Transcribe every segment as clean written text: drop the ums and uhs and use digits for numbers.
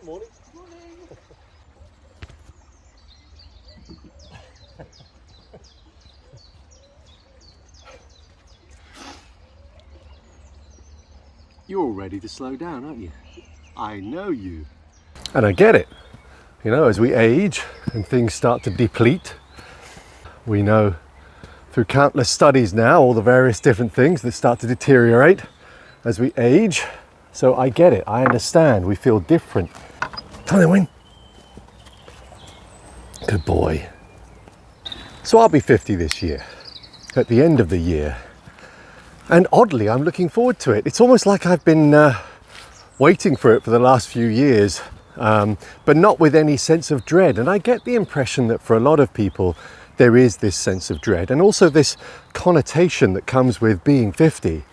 Morning. You're all ready to slow down, aren't you? I know you. And I get it. You know, as we age and things start to deplete, we know through countless studies now all the various different things that start to deteriorate as we age. So I get it. I understand. We feel different. Come on, Wayne. Good boy. So I'll be 50 this year, at the end of the year. And oddly, I'm looking forward to it. It's almost like I've been waiting for it for the last few years, but not with any sense of dread. And I get the impression that for a lot of people, there is this sense of dread and also this connotation that comes with being 50,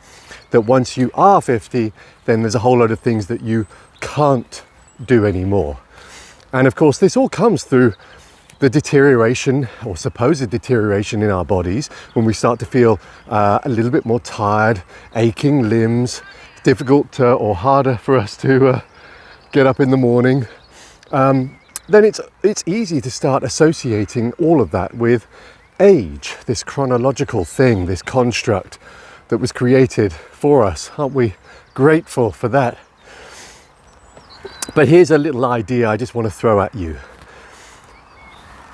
that once you are 50, then there's a whole lot of things that you can't do anymore. And of course, this all comes through the deterioration or supposed deterioration in our bodies when we start to feel a little bit more tired, aching limbs, difficult or harder for us to get up in the morning. Then it's easy to start associating all of that with age, this chronological thing, this construct that was created for us. Aren't we grateful for that? But here's a little idea I just want to throw at you.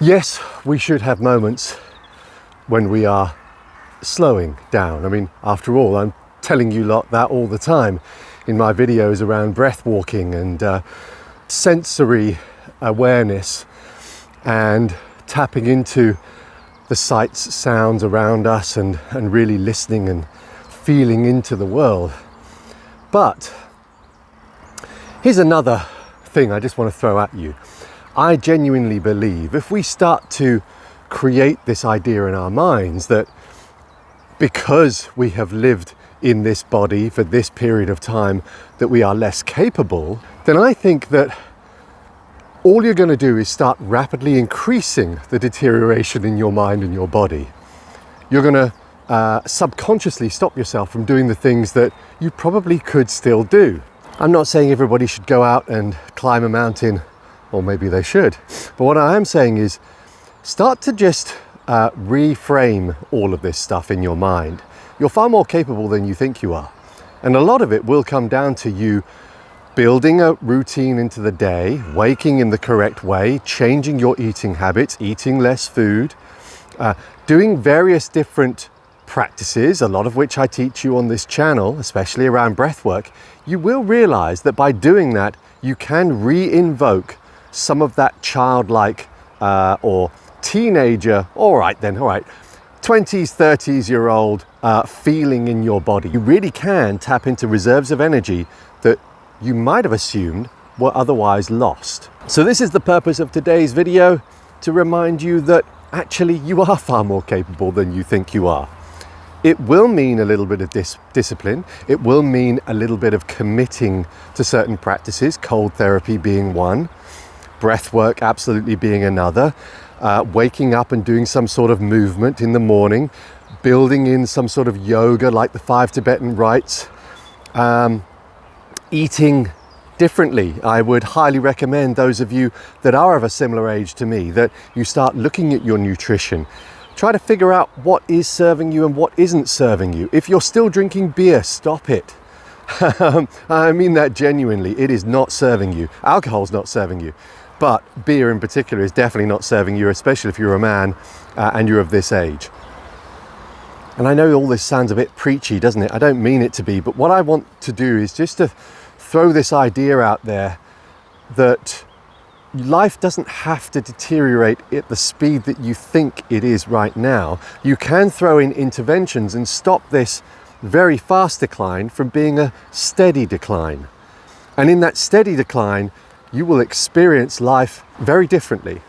Yes, we should have moments when we are slowing down. I mean, after all, I'm telling you lot that all the time in my videos around breath walking and sensory awareness and tapping into the sights, sounds around us and really listening and feeling into the world. But here's another thing I just want to throw at you. I genuinely believe if we start to create this idea in our minds that because we have lived in this body for this period of time that we are less capable, then I think that all you're going to do is start rapidly increasing the deterioration in your mind and your body. You're going to subconsciously stop yourself from doing the things that you probably could still do. I'm not saying everybody should go out and climb a mountain, or maybe they should. But what I am saying is start to just reframe all of this stuff in your mind. You're far more capable than you think you are. And a lot of it will come down to you building a routine into the day, waking in the correct way, changing your eating habits, eating less food, doing various different practices, a lot of which I teach you on this channel, especially around breath work. You will realize that by doing that, you can re-invoke some of that childlike or teenager, all right, 20s, 30s-year-old feeling in your body. You really can tap into reserves of energy that you might have assumed were otherwise lost. So this is the purpose of today's video, to remind you that actually you are far more capable than you think you are. It will mean a little bit of discipline. It will mean a little bit of committing to certain practices, cold therapy being one, breath work absolutely being another, waking up and doing some sort of movement in the morning, building in some sort of yoga like the 5 Tibetan rites, eating differently. I would highly recommend those of you that are of a similar age to me that you start looking at your nutrition. Try to figure out what is serving you and what isn't serving you. If you're still drinking beer, stop it. I mean that genuinely. It is not serving you. Alcohol's not serving you. But beer in particular is definitely not serving you, especially if you're a man and you're of this age. And I know all this sounds a bit preachy, doesn't it? I don't mean it to be, but what I want to do is just to throw this idea out there that life doesn't have to deteriorate at the speed that you think it is right now. You can throw in interventions and stop this very fast decline from being a steady decline. And in that steady decline, you will experience life very differently.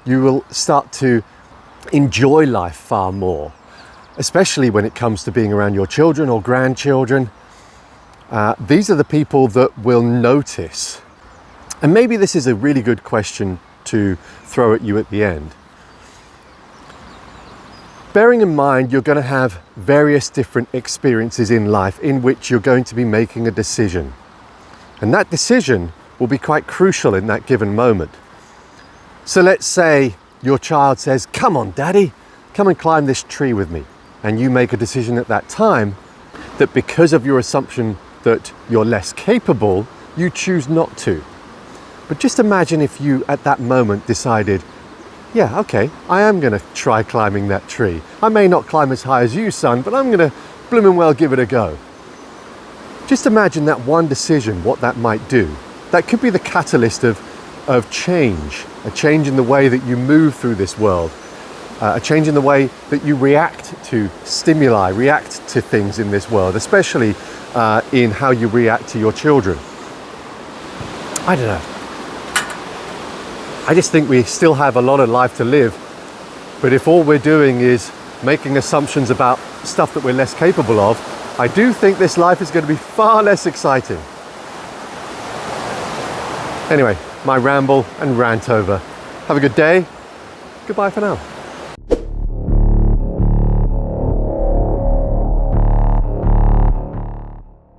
You will start to enjoy life far more, especially when it comes to being around your children or grandchildren. These are the people that will notice. And maybe this is a really good question to throw at you at the end. Bearing in mind you're going to have various different experiences in life in which you're going to be making a decision. And that decision will be quite crucial in that given moment. So let's say your child says, "Come on, Daddy, come and climb this tree with me." And you make a decision at that time that because of your assumption that you're less capable, you choose not to. But just imagine if you at that moment decided, yeah, okay, I am going to try climbing that tree. I may not climb as high as you, son, but I'm going to blooming well give it a go. Just imagine that one decision, what that might do. That could be the catalyst of change, a change in the way that you move through this world, a change in the way that you react to stimuli, react to things in this world, especially in how you react to your children. I don't know. I just think we still have a lot of life to live, but if all we're doing is making assumptions about stuff that we're less capable of, I do think this life is going to be far less exciting. Anyway, my ramble and rant over. Have a good day. Goodbye for now.